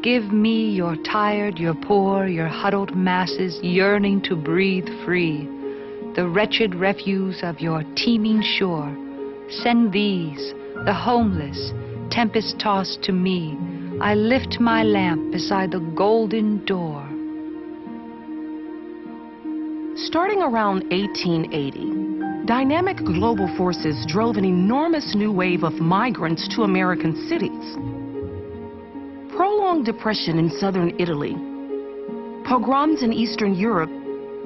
Give me your tired, your poor, your huddled masses yearning to breathe free, the wretched refuse of your teeming shore. Send these, the homeless, tempest-tossed to me. I lift my lamp beside the golden door. Starting around 1880, dynamic global forces drove an enormous new wave of migrants to American cities. Prolonged depression in southern Italy, pogroms in Eastern Europe,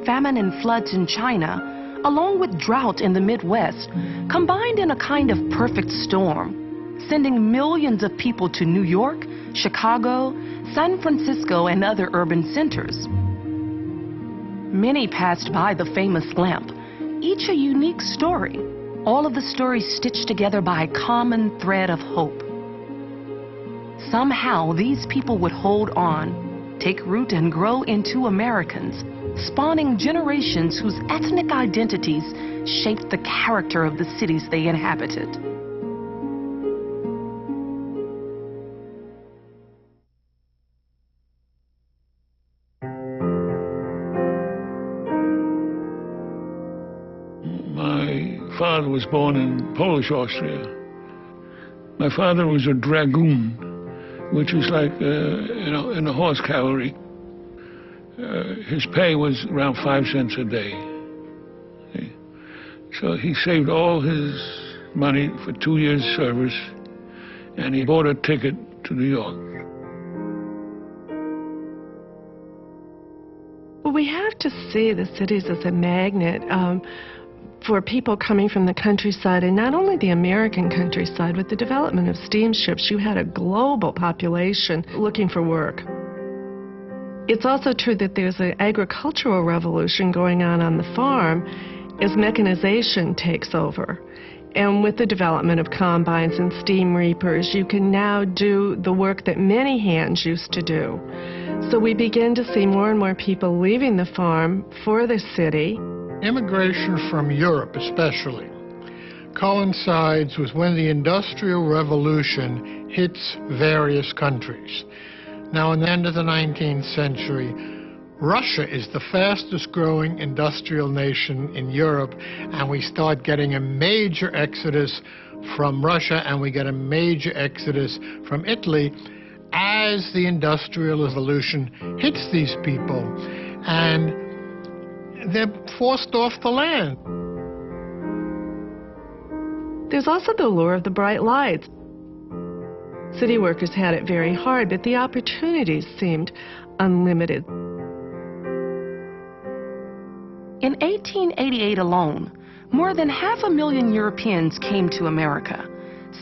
famine and floods in China, along with drought in the Midwest, combined in a kind of perfect storm, sending millions of people to New York, Chicago, San Francisco, and other urban centers. Many passed by the famous lamp, each a unique story, all of the stories stitched together by a common thread of hope. Somehow, these people would hold on, take root and grow into Americans, spawning generations whose ethnic identities shaped the character of the cities they inhabited. My father was born in Polish Austria. My father was a dragoon, which is like, in the horse cavalry. His pay was around 5 cents a day. So he saved all his money for 2 years' service, and he bought a ticket to New York. Well, we have to see the cities as a magnet for people coming from the countryside, and not only the American countryside. With the development of steamships, you had a global population looking for work. It's also true that there's an agricultural revolution going on the farm as mechanization takes over. And with the development of combines and steam reapers, you can now do the work that many hands used to do. So we begin to see more and more people leaving the farm for the city. Immigration from Europe especially coincides with when the Industrial Revolution hits various countries. Now, in the end of the 19th century, Russia is the fastest growing industrial nation in Europe, and we start getting a major exodus from Russia, and we get a major exodus from Italy as the Industrial Revolution hits these people, and they're forced off the land. There's also the lure of the bright lights. City workers had it very hard, but the opportunities seemed unlimited. In 1888 alone, more than 500,000 Europeans came to America,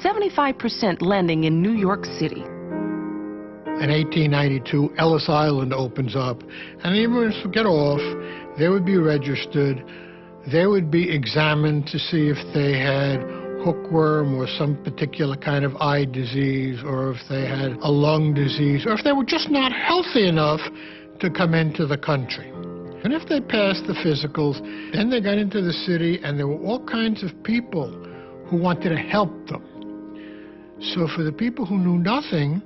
75% landing in New York City. In 1892, Ellis Island opens up, and the immigrants would get off, they would be registered, they would be examined to see if they had hookworm or some particular kind of eye disease, or if they had a lung disease, or if they were just not healthy enough to come into the country. And if they passed the physicals, then they got into the city, and there were all kinds of people who wanted to help them. So for the people who knew nothing,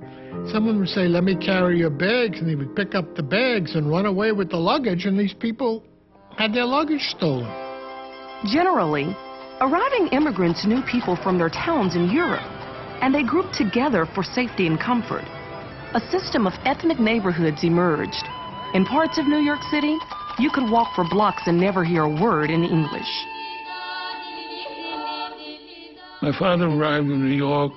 someone would say, "Let me carry your bags," and they would pick up the bags and run away with the luggage, and these people had their luggage stolen. Generally, arriving immigrants knew people from their towns in Europe, and they grouped together for safety and comfort. A system of ethnic neighborhoods emerged. In parts of New York City, you could walk for blocks and never hear a word in English. My father arrived in New York,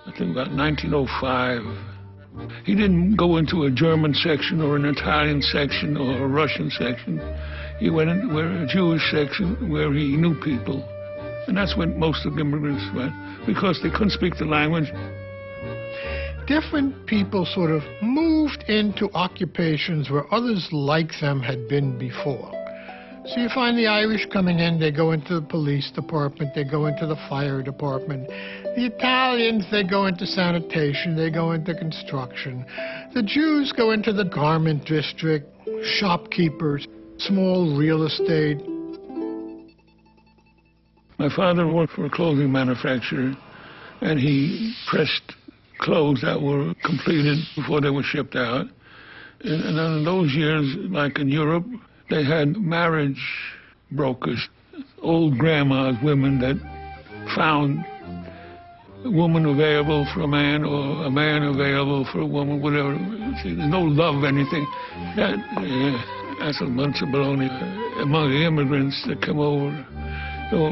I think about 1905. He didn't go into a German section or an Italian section or a Russian section. He went into a Jewish section where he knew people. And that's where most of the immigrants went, because they couldn't speak the language. Different people sort of moved into occupations where others like them had been before. So you find the Irish coming in, they go into the police department, they go into the fire department. The Italians, they go into sanitation, they go into construction. The Jews go into the garment district, shopkeepers, small real estate. My father worked for a clothing manufacturer, and he pressed clothes that were completed before they were shipped out. And then in those years, like in Europe, they had marriage brokers, old grandmas, women that found a woman available for a man or a man available for a woman, whatever. See, there's no love, anything. That's a bunch of baloney among the immigrants that come over. So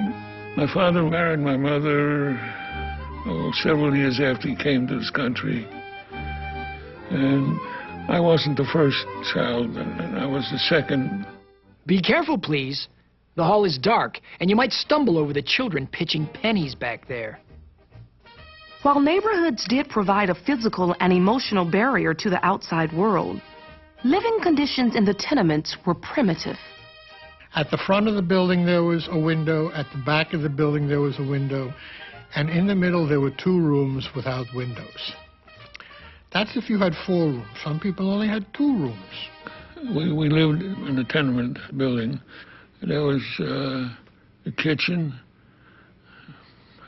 my father married my mother several years after he came to this country. And I wasn't the first child, I was the second. Be careful, please. The hall is dark, and you might stumble over the children pitching pennies back there. While neighborhoods did provide a physical and emotional barrier to the outside world, living conditions in the tenements were primitive. At the front of the building there was a window, at the back of the building there was a window, and in the middle there were 2 rooms without windows. That's if you had 4 rooms. Some people only had 2 rooms. We lived in a tenement building. There was a kitchen,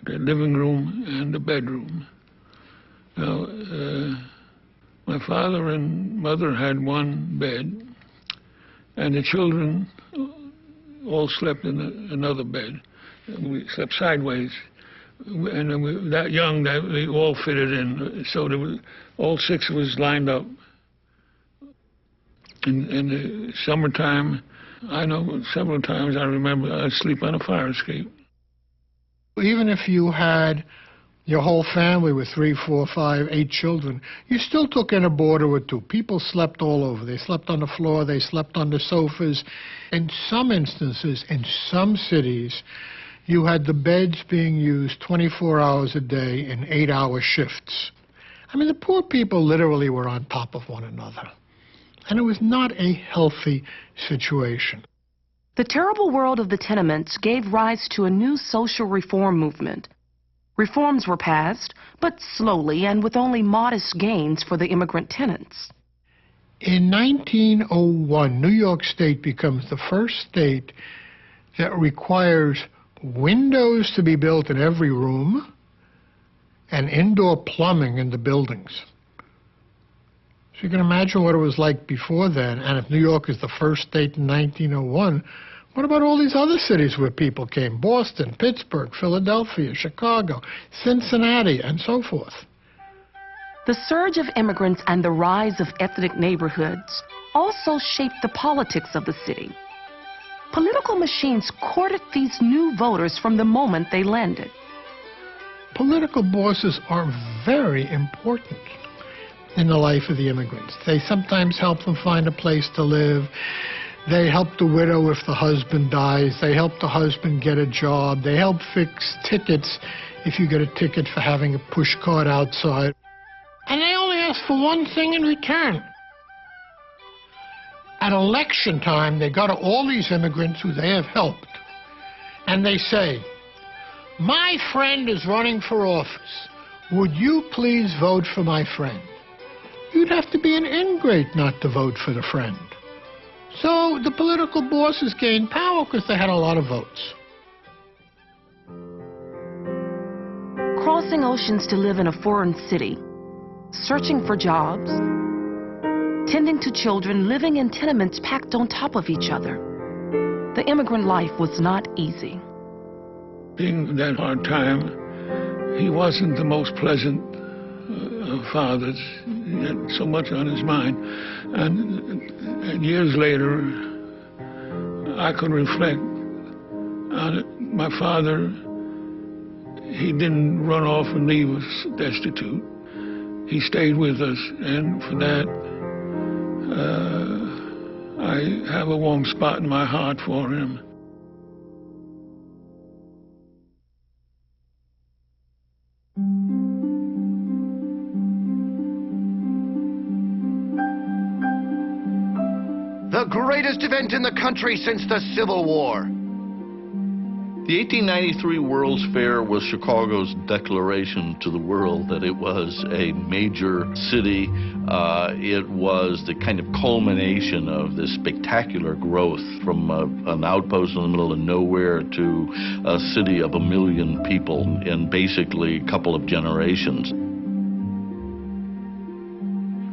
a living room, and a bedroom. Now, my father and mother had one bed, and the children all slept in another bed. We slept sideways. And then we were that young that we all fitted in, so there was, all 6 of us lined up. In the summertime, I know several times I remember I'd sleep on a fire escape. Even if you had your whole family with 3, 4, 5, 8 children, you still took in a boarder or 2. People slept all over. They slept on the floor, they slept on the sofas. In some instances, in some cities, you had the beds being used 24 hours a day in 8-hour shifts. I mean, the poor people literally were on top of one another. And it was not a healthy situation. The terrible world of the tenements gave rise to a new social reform movement. Reforms were passed, but slowly and with only modest gains for the immigrant tenants. In 1901, New York State becomes the first state that requires windows to be built in every room and indoor plumbing in the buildings. So you can imagine what it was like before then. And if New York is the first state in 1901, what about all these other cities where people came? Boston, Pittsburgh, Philadelphia, Chicago, Cincinnati, and so forth. The surge of immigrants and the rise of ethnic neighborhoods also shaped the politics of the city. Political machines courted these new voters from the moment they landed. Political bosses are very important in the life of the immigrants. They sometimes help them find a place to live. They help the widow if the husband dies. They help the husband get a job. They help fix tickets if you get a ticket for having a push cart outside. And they only ask for one thing in return. At election time, they go to all these immigrants who they have helped, and they say, "My friend is running for office. Would you please vote for my friend?" You'd have to be an ingrate not to vote for the friend. So the political bosses gained power because they had a lot of votes. Crossing oceans to live in a foreign city, searching for jobs, tending to children living in tenements packed on top of each other. The immigrant life was not easy. Being that hard time, he wasn't the most pleasant of fathers. He had so much on his mind. And years later, I could reflect on it. My father, he didn't run off and leave us destitute. He stayed with us, and for that, I have a warm spot in my heart for him. The greatest event in the country since the Civil War. The 1893 World's Fair was Chicago's declaration to the world that it was a major city. It was the kind of culmination of this spectacular growth from an outpost in the middle of nowhere to a city of 1 million people in basically a couple of generations.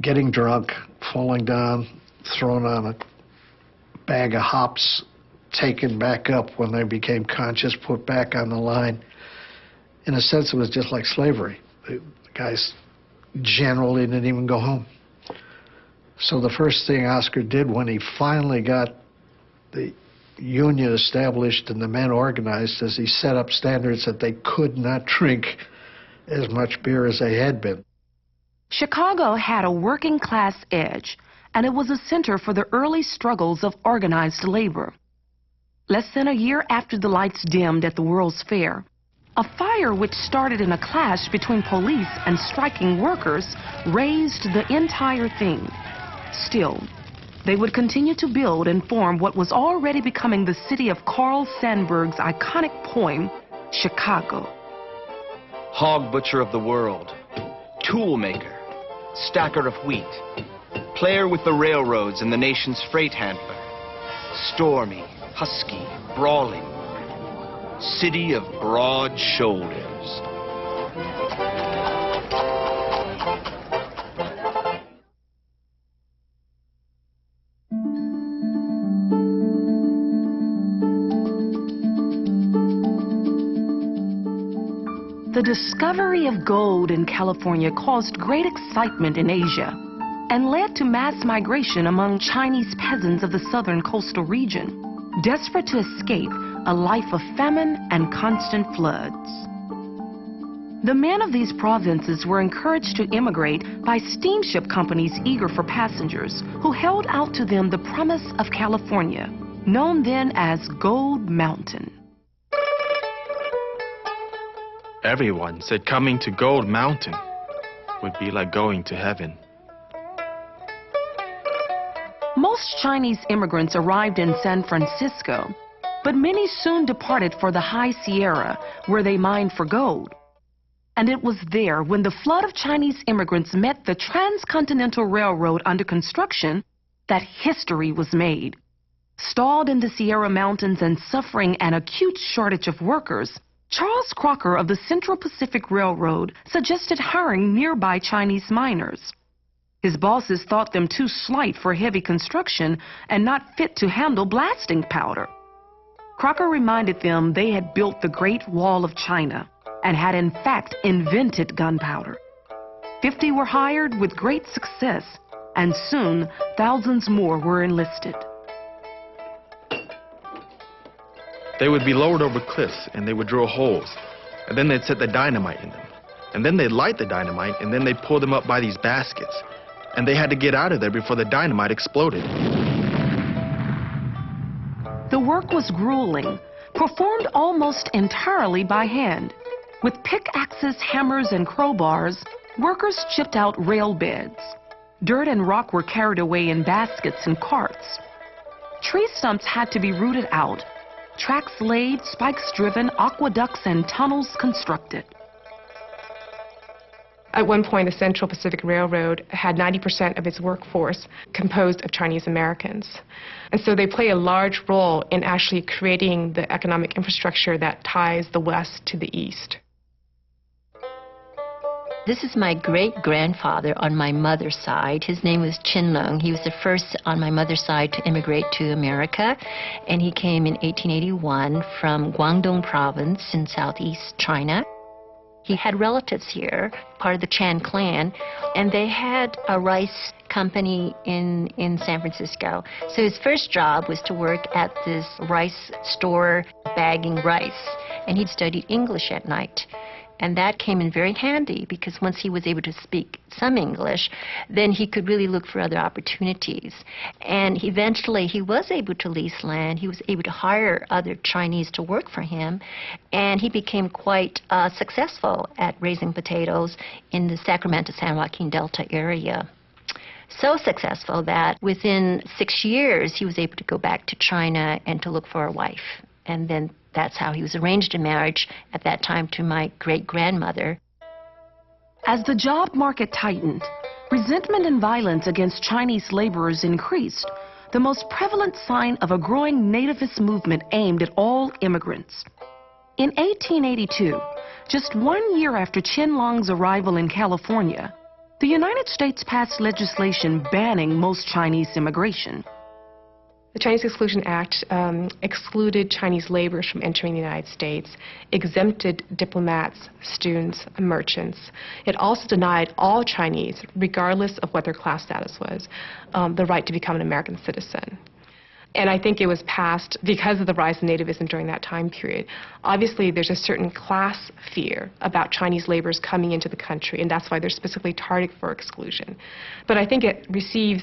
getting drunk, falling down, thrown on a bag of hops, taken back up when they became conscious, put back on the line. In a sense, it was just like slavery. The guys generally didn't even go home. So the first thing Oscar did when he finally got the union established and the men organized is he set up standards that they could not drink as much beer as they had been. Chicago had a working class edge, and it was a center for the early struggles of organized labor. Less than a year after the lights dimmed at the World's Fair, a fire which started in a clash between police and striking workers razed the entire thing. Still, they would continue to build and form what was already becoming the city of Carl Sandburg's iconic poem, Chicago. Hog butcher of the world, tool maker, stacker of wheat, player with the railroads and the nation's freight handler, stormy, husky, brawling, city of broad shoulders. The discovery of gold in California caused great excitement in Asia and led to mass migration among Chinese peasants of the southern coastal region, desperate to escape a life of famine and constant floods. The men of these provinces were encouraged to immigrate by steamship companies eager for passengers who held out to them the promise of California, known then as Gold Mountain. Everyone said coming to Gold Mountain would be like going to heaven. Most Chinese immigrants arrived in San Francisco, but many soon departed for the High Sierra, where they mined for gold. And it was there, when the flood of Chinese immigrants met the Transcontinental Railroad under construction, that history was made. Stalled in the Sierra Mountains and suffering an acute shortage of workers, Charles Crocker of the Central Pacific Railroad suggested hiring nearby Chinese miners. His bosses thought them too slight for heavy construction and not fit to handle blasting powder. Crocker reminded them they had built the Great Wall of China and had in fact invented gunpowder. 50 were hired with great success, and soon thousands more were enlisted. They would be lowered over cliffs, and they would drill holes, and then they'd set the dynamite in them. And then they'd light the dynamite, and then they'd pull them up by these baskets. And they had to get out of there before the dynamite exploded. The work was grueling, performed almost entirely by hand. With pickaxes, hammers, and crowbars, workers chipped out rail beds. Dirt and rock were carried away in baskets and carts. Tree stumps had to be rooted out, tracks laid, spikes driven, aqueducts and tunnels constructed. At one point, the Central Pacific Railroad had 90% of its workforce composed of Chinese Americans. And so they play a large role in actually creating the economic infrastructure that ties the West to the East. This is my great-grandfather on my mother's side. His name was Chin Lung. He was the first on my mother's side to immigrate to America, and he came in 1881 from Guangdong province in southeast China. He had relatives here, part of the Chan clan, and they had a rice company in San Francisco. So his first job was to work at this rice store bagging rice, and he'd studied English at night. And that came in very handy because once he was able to speak some English, then he could really look for other opportunities. And eventually he was able to lease land. He was able to hire other Chinese to work for him. And he became quite successful at raising potatoes in the Sacramento-San Joaquin Delta area. So successful that within 6 years he was able to go back to China and to look for a wife. And then that's how he was arranged in marriage at that time to my great-grandmother. As the job market tightened, resentment and violence against Chinese laborers increased, the most prevalent sign of a growing nativist movement aimed at all immigrants. In 1882, just 1 year after Qianlong's arrival in California, the United States passed legislation banning most Chinese immigration. The Chinese Exclusion Act excluded Chinese laborers from entering the United States, exempted diplomats, students, and merchants. It also denied all Chinese, regardless of what their class status was, the right to become an American citizen. And I think it was passed because of the rise in nativism during that time period. Obviously, there's a certain class fear about Chinese laborers coming into the country, and that's why they're specifically targeted for exclusion. But I think it receives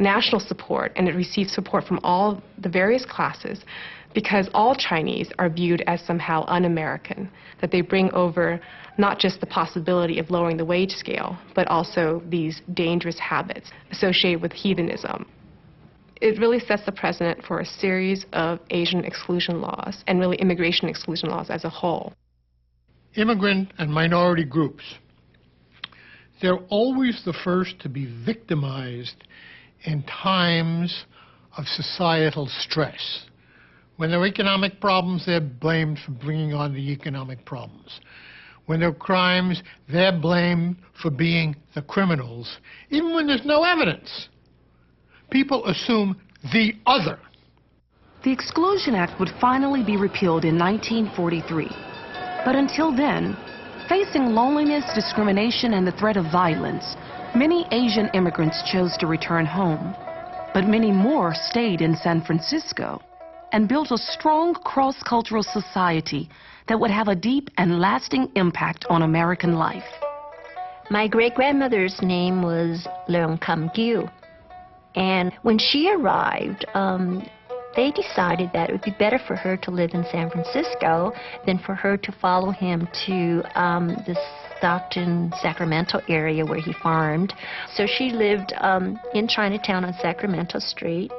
national support, and it receives support from all the various classes, because all Chinese are viewed as somehow un-American, that they bring over not just the possibility of lowering the wage scale, but also these dangerous habits associated with heathenism. It really sets the precedent for a series of Asian exclusion laws, and really immigration exclusion laws as a whole. Immigrant and minority groups, they're always the first to be victimized in times of societal stress. When there are economic problems, they're blamed for bringing on the economic problems. When there are crimes, they're blamed for being the criminals, even when there's no evidence. People assume the other. The Exclusion Act would finally be repealed in 1943. But until then, facing loneliness, discrimination, and the threat of violence, many Asian immigrants chose to return home. But many more stayed in San Francisco and built a strong cross-cultural society that would have a deep and lasting impact on American life. My great-grandmother's name was Leung Kam Gyu. And when she arrived, they decided that it would be better for her to live in San Francisco than for her to follow him to the Stockton, Sacramento area where he farmed. So she lived in Chinatown on Sacramento Street,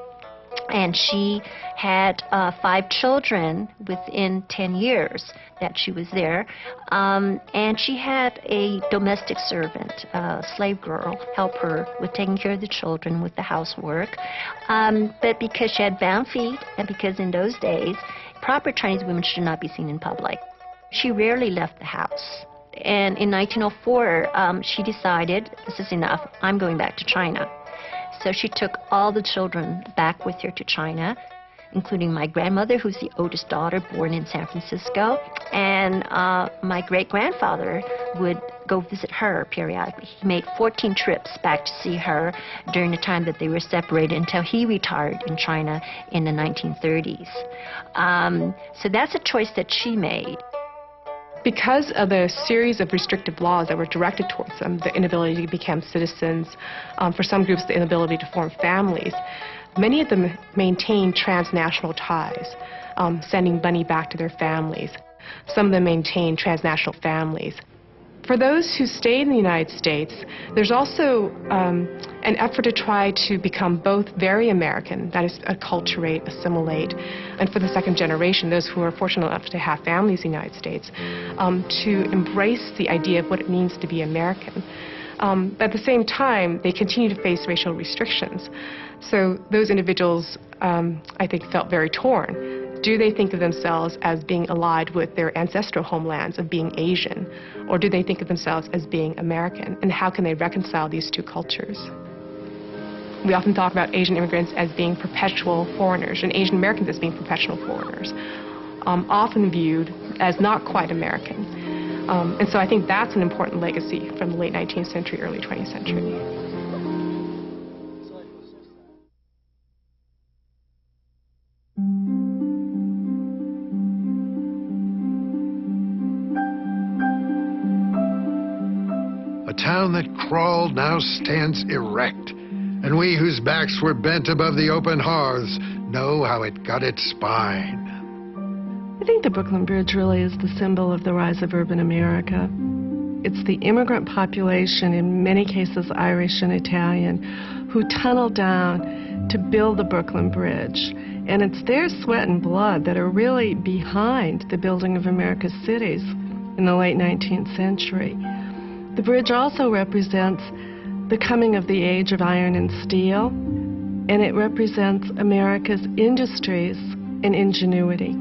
and she had 5 children within 10 years that she was there. And she had a domestic servant, a slave girl, help her with taking care of the children with the housework. But because she had bound feet, and because in those days, proper Chinese women should not be seen in public, she rarely left the house. And in 1904, she decided, this is enough, I'm going back to China. So she took all the children back with her to China, including my grandmother, who's the oldest daughter, born in San Francisco. And my great-grandfather would go visit her periodically. He made 14 trips back to see her during the time that they were separated until he retired in China in the 1930s. So that's a choice that she made. Because of the series of restrictive laws that were directed towards them, the inability to become citizens, for some groups the inability to form families, many of them maintained transnational ties, sending money back to their families. Some of them maintained transnational families. For those who stayed in the United States, there's also an effort to try to become both very American, that is, acculturate, assimilate, and for the second generation, those who are fortunate enough to have families in the United States, to embrace the idea of what it means to be American. At the same time, they continue to face racial restrictions. So those individuals, I think, felt very torn. Do they think of themselves as being allied with their ancestral homelands of being Asian? Or do they think of themselves as being American? And how can they reconcile these two cultures? We often talk about Asian immigrants as being perpetual foreigners, and Asian Americans as being perpetual foreigners, often viewed as not quite American. And so I think that's an important legacy from the late 19th century, early 20th century. A town that crawled now stands erect, and we whose backs were bent above the open hearths know how it got its spine. I think the Brooklyn Bridge really is the symbol of the rise of urban America. It's the immigrant population, in many cases Irish and Italian, who tunneled down to build the Brooklyn Bridge. And it's their sweat and blood that are really behind the building of America's cities in the late 19th century. The bridge also represents the coming of the age of iron and steel, and it represents America's industries and ingenuity.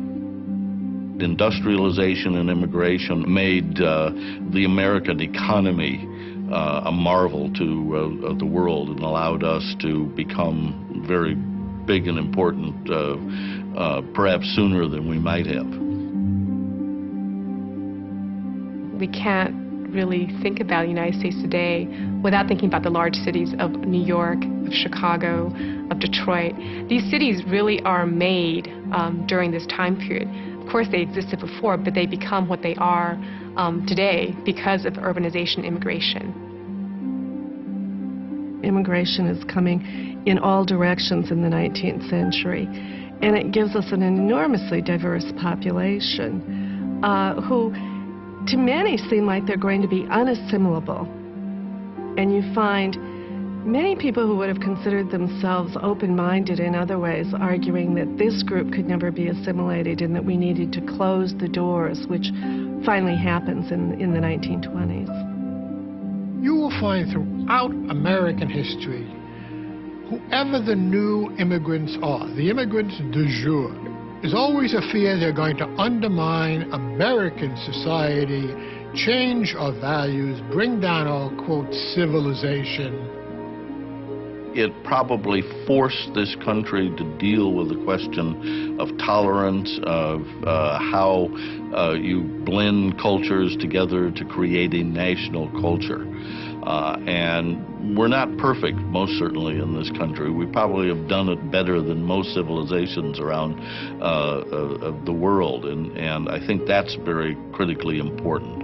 Industrialization and immigration made the American economy a marvel to the world and allowed us to become very big and important, perhaps sooner than we might have. We can't really think about the United States today without thinking about the large cities of New York, of Chicago, of Detroit. These cities really are made during this time period. Of course, they existed before, but they become what they are today because of urbanization, immigration. Immigration is coming in all directions in the 19th century, and it gives us an enormously diverse population who, to many, seem like they're going to be unassimilable. And you find many people who would have considered themselves open-minded in other ways arguing that this group could never be assimilated and that we needed to close the doors, which finally happens in the 1920s. You will find throughout American history, whoever the new immigrants are, the immigrants de jour, there's always a fear they're going to undermine American society, change our values, bring down our, quote, civilization. It probably forced this country to deal with the question of tolerance, of how you blend cultures together to create a national culture. And we're not perfect, most certainly, in this country. We probably have done it better than most civilizations around the world, and I think that's very critically important.